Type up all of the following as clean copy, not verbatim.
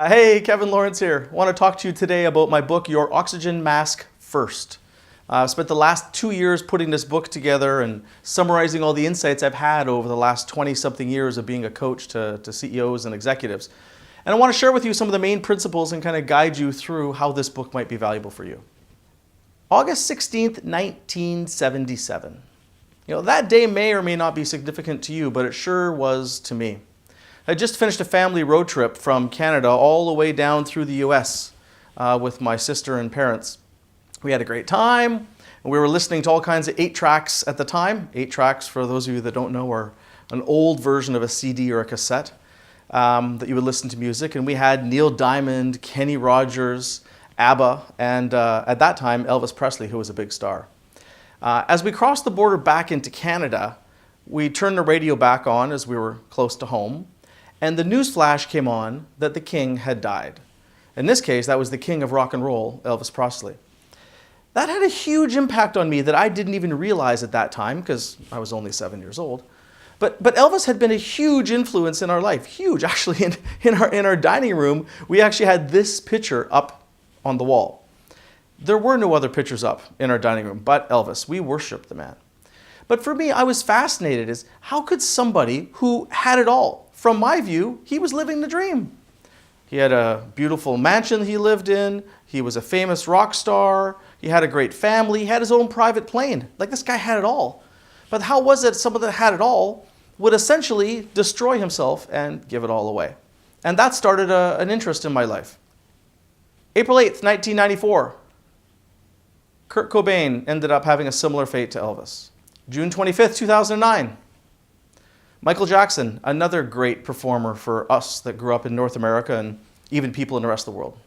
Hey, Kevin Lawrence here. I want to talk to you today about my book, Your Oxygen Mask First. I've spent the last 2 years putting this book together and summarizing all the insights I've had over the last 20-something years of being a coach to CEOs and executives. And I want to share with you some of the main principles and kind of guide you through how this book might be valuable for you. August 16th, 1977. That day may or may not be significant to you, but it sure was to me. I just finished a family road trip from Canada all the way down through the US with my sister and parents. We had a great time, and we were listening to all kinds of 8-tracks at the time. 8-tracks, for those of you that don't know, are an old version of a CD or a cassette that you would listen to music. And we had Neil Diamond, Kenny Rogers, ABBA, and at that time, Elvis Presley, who was a big star. As we crossed the border back into Canada, we turned the radio back on as we were close to home. And the news flash came on that the king had died. In this case, that was the king of rock and roll, Elvis Presley. That had a huge impact on me that I didn't even realize at that time because I was only 7 years old. But Elvis had been a huge influence in our life. Huge, actually. In our dining room, we actually had this picture up on the wall. There were no other pictures up in our dining room but Elvis. We worshiped the man. But for me, I was fascinated as how could somebody who had it all, from my view, he was living the dream. He had a beautiful mansion he lived in. He was a famous rock star. He had a great family. He had his own private plane. Like, this guy had it all. But how was it someone that had it all would essentially destroy himself and give it all away? And that started an interest in my life. April 8th, 1994. Kurt Cobain ended up having a similar fate to Elvis. June 25th, 2009. Michael Jackson, another great performer for us that grew up in North America and even people in the rest of the world.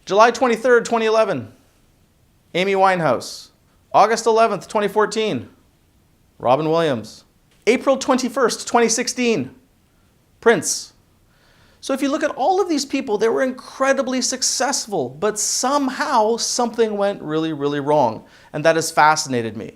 July 23rd, 2011, Amy Winehouse. August 11th, 2014, Robin Williams. April 21st, 2016, Prince. So if you look at all of these people, they were incredibly successful, but somehow something went really, really wrong. And that has fascinated me.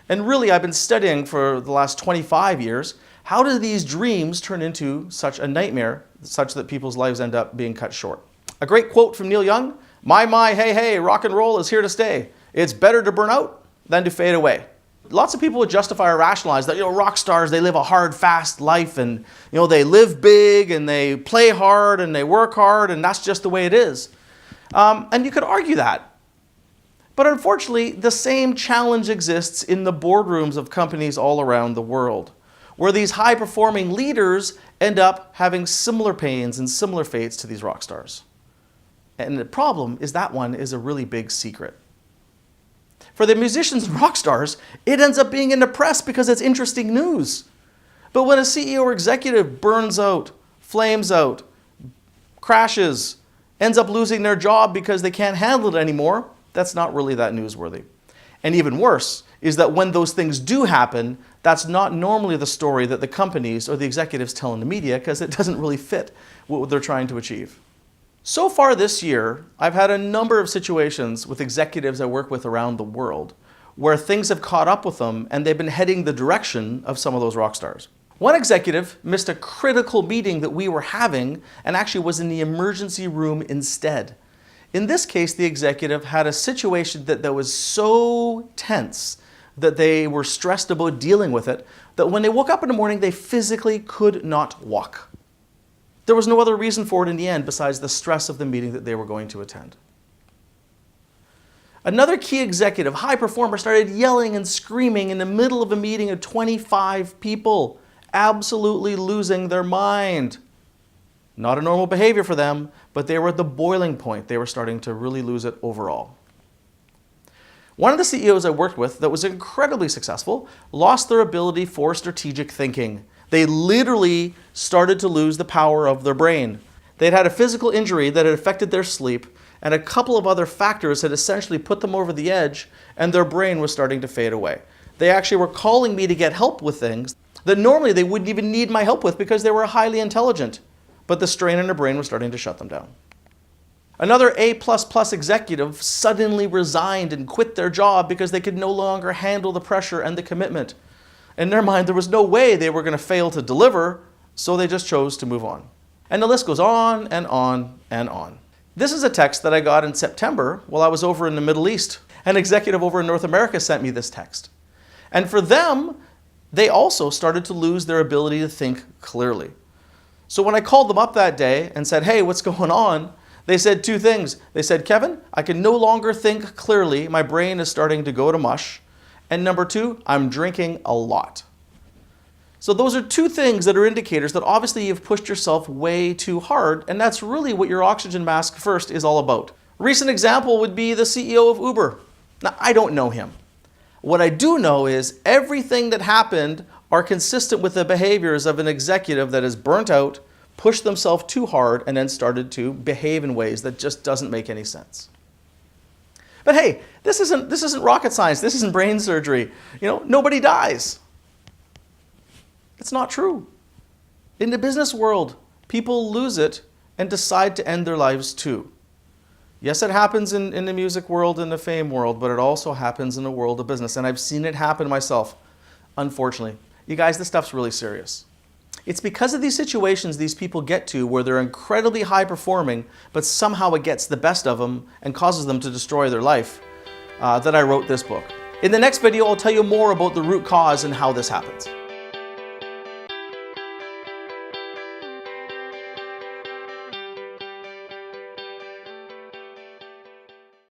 And really, I've been studying for the last 25 years, how do these dreams turn into such a nightmare, such that people's lives end up being cut short? A great quote from Neil Young, my, hey, hey, rock and roll is here to stay. It's better to burn out than to fade away. Lots of people would justify or rationalize that, rock stars, they live a hard, fast life and, they live big and they play hard and they work hard and that's just the way it is. And you could argue that. But unfortunately, the same challenge exists in the boardrooms of companies all around the world, where these high-performing leaders end up having similar pains and similar fates to these rock stars. And the problem is that one is a really big secret. For the musicians and rock stars, it ends up being in the press because it's interesting news. But when a CEO or executive burns out, flames out, crashes, ends up losing their job because they can't handle it anymore, that's not really that newsworthy. And even worse is that when those things do happen, that's not normally the story that the companies or the executives tell in the media because it doesn't really fit what they're trying to achieve. So far this year, I've had a number of situations with executives I work with around the world where things have caught up with them and they've been heading the direction of some of those rock stars. One executive missed a critical meeting that we were having and actually was in the emergency room instead. In this case, the executive had a situation that was so tense that they were stressed about dealing with it, that when they woke up in the morning, they physically could not walk. There was no other reason for it in the end besides the stress of the meeting that they were going to attend. Another key executive, high performer, started yelling and screaming in the middle of a meeting of 25 people, absolutely losing their mind. Not a normal behavior for them, but they were at the boiling point. They were starting to really lose it overall. One of the CEOs I worked with that was incredibly successful lost their ability for strategic thinking. They literally started to lose the power of their brain. They'd had a physical injury that had affected their sleep, and a couple of other factors had essentially put them over the edge, and their brain was starting to fade away. They actually were calling me to get help with things that normally they wouldn't even need my help with because they were highly intelligent. But the strain on their brain was starting to shut them down. Another A++ executive suddenly resigned and quit their job because they could no longer handle the pressure and the commitment. In their mind, there was no way they were going to fail to deliver, so they just chose to move on. And the list goes on and on and on. This is a text that I got in September while I was over in the Middle East. An executive over in North America sent me this text. And for them, they also started to lose their ability to think clearly. So when I called them up that day and said, hey, what's going on? They said two things. They said, Kevin, I can no longer think clearly. My brain is starting to go to mush. And number two, I'm drinking a lot. So those are two things that are indicators that obviously you've pushed yourself way too hard, and that's really what your Oxygen Mask First is all about. Recent example would be the CEO of Uber. Now, I don't know him. What I do know is everything that happened are consistent with the behaviors of an executive that is burnt out, pushed themselves too hard, and then started to behave in ways that just doesn't make any sense. But hey, this isn't rocket science. This isn't brain surgery. Nobody dies. It's not true. In the business world, people lose it and decide to end their lives too. Yes, it happens in the music world and the fame world, but it also happens in the world of business. And I've seen it happen myself, unfortunately. You guys, this stuff's really serious. It's because of these situations these people get to where they're incredibly high performing, but somehow it gets the best of them and causes them to destroy their life, that I wrote this book. In the next video, I'll tell you more about the root cause and how this happens.